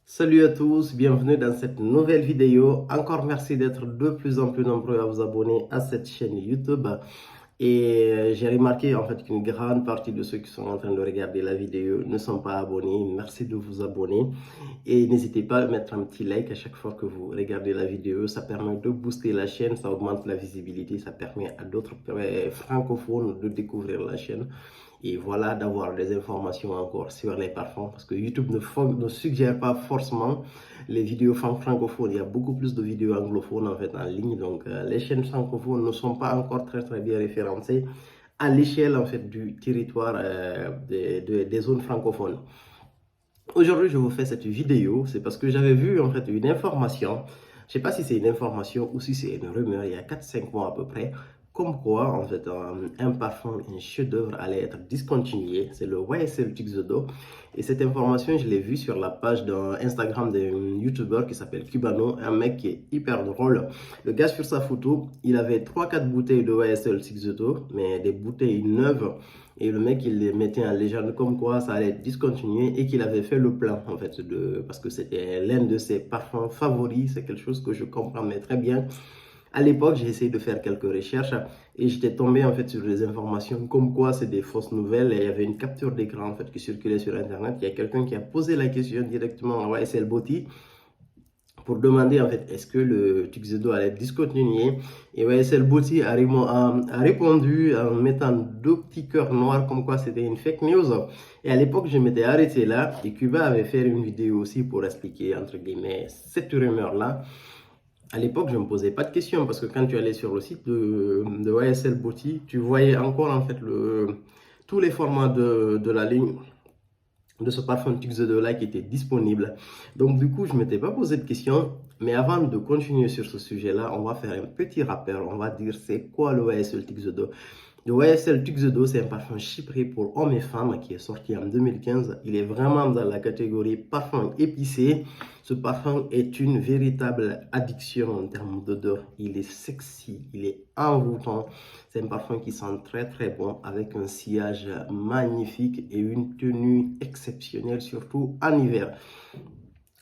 Salut à tous, bienvenue dans cette nouvelle vidéo. Encore merci d'être de plus en plus nombreux à vous abonner à cette chaîne YouTube. J'ai remarqué en fait qu'une grande partie de ceux qui sont en train de regarder la vidéo ne sont pas abonnés. Merci de vous abonner et n'hésitez pas à mettre un petit like à chaque fois que vous regardez la vidéo. Ça permet de booster la chaîne, ça augmente la visibilité, ça permet à d'autres francophones de découvrir la chaîne. Et voilà, d'avoir des informations encore sur les parfums parce que YouTube ne suggère pas forcément les vidéos francophones. Il y a beaucoup plus de vidéos anglophones en fait en ligne. Donc les chaînes francophones ne sont pas encore très bien référencées à l'échelle en fait du territoire des zones francophones. Aujourd'hui, je vous fais cette vidéo, c'est parce que j'avais vu en fait une information. Je ne sais pas si c'est une information ou si c'est une rumeur il y a 4-5 mois à peu près, comme quoi en fait un parfum, un chef-d'œuvre allait être discontinué. C'est le YSL Tuxedo. Et cette information, je l'ai vue sur la page d'Instagram d'un YouTuber qui s'appelle Cubano, un mec qui est hyper drôle. Le gars sur sa photo, il avait 3-4 bouteilles de YSL Tuxedo, mais des bouteilles neuves. Et le mec, il les mettait en légende comme quoi ça allait être discontinué et qu'il avait fait le plan en fait parce que c'était l'un de ses parfums favoris. C'est quelque chose que je comprends mais très bien. À l'époque, j'ai essayé de faire quelques recherches et j'étais tombé en fait sur des informations comme quoi c'est des fausses nouvelles. Et il y avait une capture d'écran en fait qui circulait sur internet. Il y a quelqu'un qui a posé la question directement à YSL Botti pour demander en fait est-ce que le Tuxedo allait être discontinué. Et YSL Botti a répondu en mettant deux petits cœurs noirs comme quoi c'était une fake news. Et à l'époque, je m'étais arrêté là et Cuba avait fait une vidéo aussi pour expliquer entre guillemets cette rumeur là. À l'époque, je ne me posais pas de questions parce que quand tu allais sur le site de YSL Botti, tu voyais encore en fait tous les formats de la ligne de ce parfum Tuxedo là qui était disponible. Donc du coup, je ne m'étais pas posé de questions. Mais avant de continuer sur ce sujet-là, on va faire un petit rappel. On va dire c'est quoi le YSL Tuxedo. Le YSL Tuxedo, c'est un parfum chypré pour hommes et femmes qui est sorti en 2015. Il est vraiment dans la catégorie parfum épicé. Ce parfum est une véritable addiction en termes d'odeur. Il est sexy, il est envoûtant. C'est un parfum qui sent très bon avec un sillage magnifique et une tenue exceptionnelle, surtout en hiver.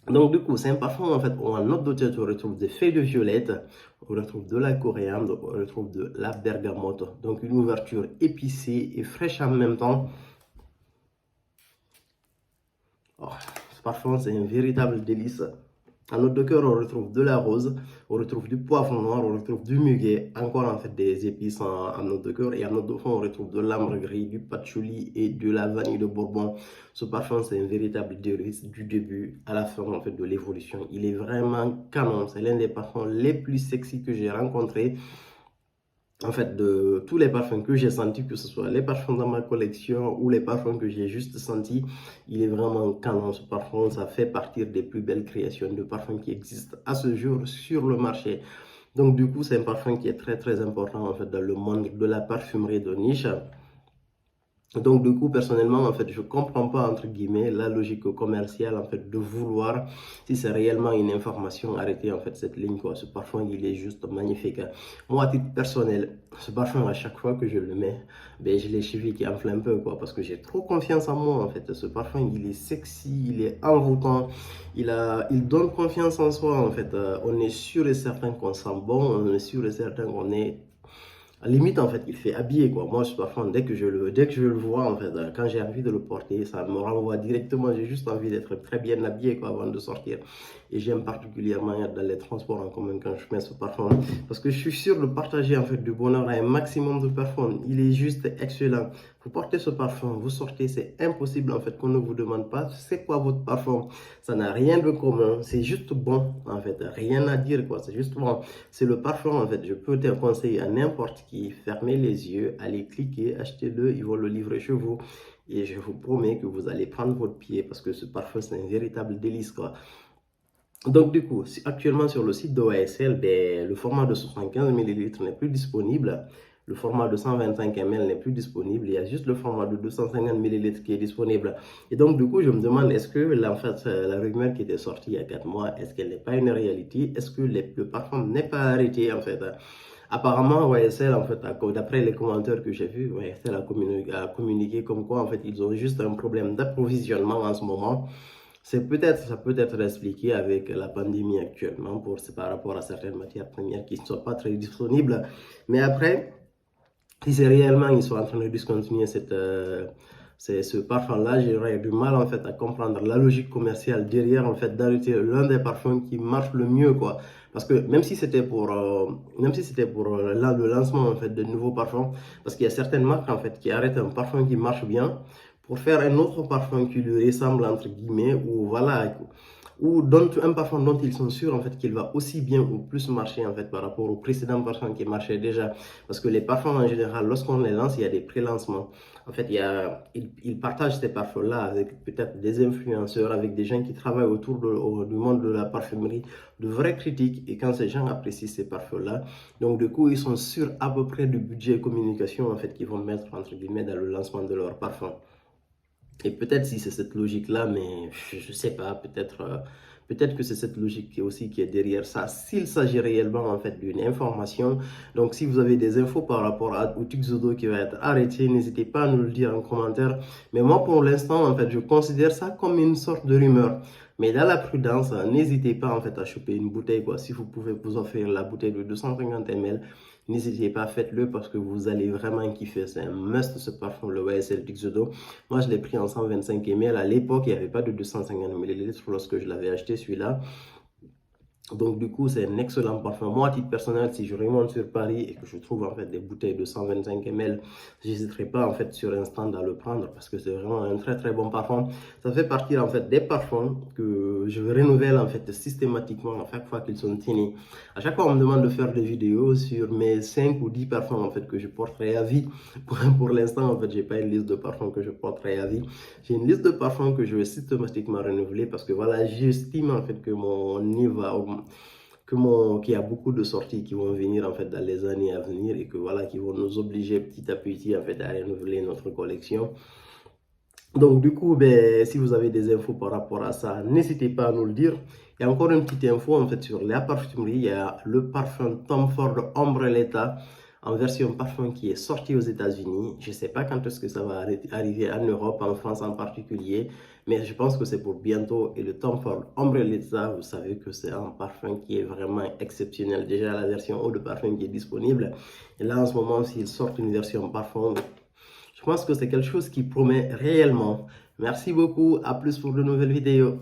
Donc du coup, c'est un parfum en fait où en note de tête on retrouve des feuilles de violette, on retrouve de la coriandre, on retrouve de la bergamote. Donc une ouverture épicée et fraîche en même temps. Oh, ce parfum, c'est un véritable délice. En note de cœur, on retrouve de la rose, on retrouve du poivre noir, on retrouve du muguet, encore en fait des épices en note de cœur. Et en note de fond, on retrouve de l'ambre gris, du patchouli et de la vanille de Bourbon. Ce parfum, c'est un véritable délice du début à la fin en fait de l'évolution. Il est vraiment canon. C'est l'un des parfums les plus sexy que j'ai rencontrés. En fait, de tous les parfums que j'ai sentis, que ce soit les parfums dans ma collection ou les parfums que j'ai juste sentis, il est vraiment canon ce parfum. Ça fait partie des plus belles créations de parfums qui existent à ce jour sur le marché. Donc du coup, c'est un parfum qui est très important en fait dans le monde de la parfumerie de niche. Donc, du coup, personnellement, en fait, je ne comprends pas, entre guillemets, la logique commerciale, en fait, de vouloir, si c'est réellement une information, arrêter, en fait, cette ligne, quoi. Ce parfum, il est juste magnifique. Moi, à titre personnel, ce parfum, à chaque fois que je le mets, ben, j'ai les chevilles qui enflent un peu, quoi, parce que j'ai trop confiance en moi, en fait. Ce parfum, il est sexy, il est envoûtant, il donne confiance en soi, en fait. On est sûr et certain qu'on sent bon, on est sûr et certain qu'on est à la limite, en fait, il fait habiller, quoi. Moi, ce parfum, dès que je le vois, en fait, quand j'ai envie de le porter, ça me renvoie directement. J'ai juste envie d'être très bien habillé, quoi, avant de sortir. Et j'aime particulièrement être dans les transports en commun quand je mets ce parfum. Parce que je suis sûr de partager, en fait, du bonheur à un maximum de personnes. Il est juste excellent. Vous portez ce parfum, vous sortez, c'est impossible, en fait, qu'on ne vous demande pas c'est quoi votre parfum. Ça n'a rien de commun. C'est juste bon, en fait. Rien à dire, quoi. C'est juste bon. C'est le parfum, en fait. Je peux te conseiller à n'importe qui, fermez les yeux, allez cliquer, achetez-le, ils vont le livrer chez vous. Et je vous promets que vous allez prendre votre pied parce que ce parfum, c'est un véritable délice, quoi. Donc, du coup, actuellement sur le site de YSL, ben, le format de 75 ml n'est plus disponible. Le format de 125 ml n'est plus disponible. Il y a juste le format de 250 ml qui est disponible. Et donc, du coup, je me demande, est-ce que en fait, la rumeur qui était sortie il y a 4 mois, est-ce qu'elle n'est pas une réalité? Est-ce que le parfum n'est pas arrêté, en fait? Apparemment, YSL, en fait, d'après les commentaires que j'ai vus, YSL a communiqué comme quoi, en fait, ils ont juste un problème d'approvisionnement en ce moment. Ça peut être expliqué avec la pandémie actuellement par rapport à certaines matières premières qui ne sont pas très disponibles. Mais après, si c'est réellement ils sont en train de discontinuer ce parfum-là, j'aurais du mal en fait à comprendre la logique commerciale derrière en fait d'arrêter l'un des parfums qui marche le mieux quoi. Parce que même si c'était pour le lancement en fait de nouveaux parfums, parce qu'il y a certaines marques en fait qui arrêtent un parfum qui marche bien pour faire un autre parfum qui lui ressemble entre guillemets ou voilà ou dont un parfum dont ils sont sûrs en fait qu'il va aussi bien ou plus marcher en fait par rapport au précédent parfum qui marchait déjà. Parce que les parfums en général, lorsqu'on les lance, il y a des pré-lancements. En fait, ils partagent ces parfums-là avec peut-être des influenceurs, avec des gens qui travaillent du monde de la parfumerie, de vrais critiques. Et quand ces gens apprécient ces parfums-là, donc du coup, ils sont sûrs à peu près du budget communication en fait qu'ils vont mettre entre guillemets dans le lancement de leur parfum. Et peut-être si c'est cette logique-là, mais je ne sais pas, peut-être que c'est cette logique qui est derrière ça. S'il s'agit réellement en fait d'une information, donc si vous avez des infos par rapport au Tuxedo qui va être arrêté, n'hésitez pas à nous le dire en commentaire. Mais moi, pour l'instant, en fait, je considère ça comme une sorte de rumeur. Mais dans la prudence, n'hésitez pas en fait à choper une bouteille, quoi. Si vous pouvez vous offrir la bouteille de 250 ml, n'hésitez pas, faites-le parce que vous allez vraiment kiffer. C'est un must ce parfum, le YSL Tuxedo. Moi, je l'ai pris en 125 ml. À l'époque, il n'y avait pas de 250 ml lorsque je l'avais acheté celui-là. Donc, du coup, c'est un excellent parfum. Moi, à titre personnel, si je remonte sur Paris et que je trouve en fait des bouteilles de 125 ml, j'hésiterai pas en fait sur un stand à le prendre parce que c'est vraiment un très très bon parfum. Ça fait partie en fait des parfums que je renouvelle en fait systématiquement à chaque fois qu'ils sont finis. À chaque fois, on me demande de faire des vidéos sur mes 5 ou 10 parfums en fait que je porterai à vie. Pour l'instant, en fait, j'ai pas une liste de parfums que je porterai à vie. J'ai une liste de parfums que je vais systématiquement renouveler parce que voilà, j'estime en fait que mon niveau va augmenter, qu'il y a beaucoup de sorties qui vont venir en fait dans les années à venir et que voilà, qui vont nous obliger petit à petit en fait à renouveler notre collection. Donc du coup, ben, si vous avez des infos par rapport à ça, n'hésitez pas à nous le dire. Il y a encore une petite info en fait sur la parfumerie. Il y a le parfum Tom Ford Ombrelletta en version parfum qui est sorti aux États-Unis. Je ne sais pas quand est-ce que ça va arriver en Europe, en France en particulier, mais je pense que c'est pour bientôt. Et le Tom Ford Ombrelletta, vous savez que c'est un parfum qui est vraiment exceptionnel. Déjà la version eau de parfum qui est disponible. Et là en ce moment, s'ils sortent une version parfum, je pense que c'est quelque chose qui promet réellement. Merci beaucoup, à plus pour de nouvelles vidéos.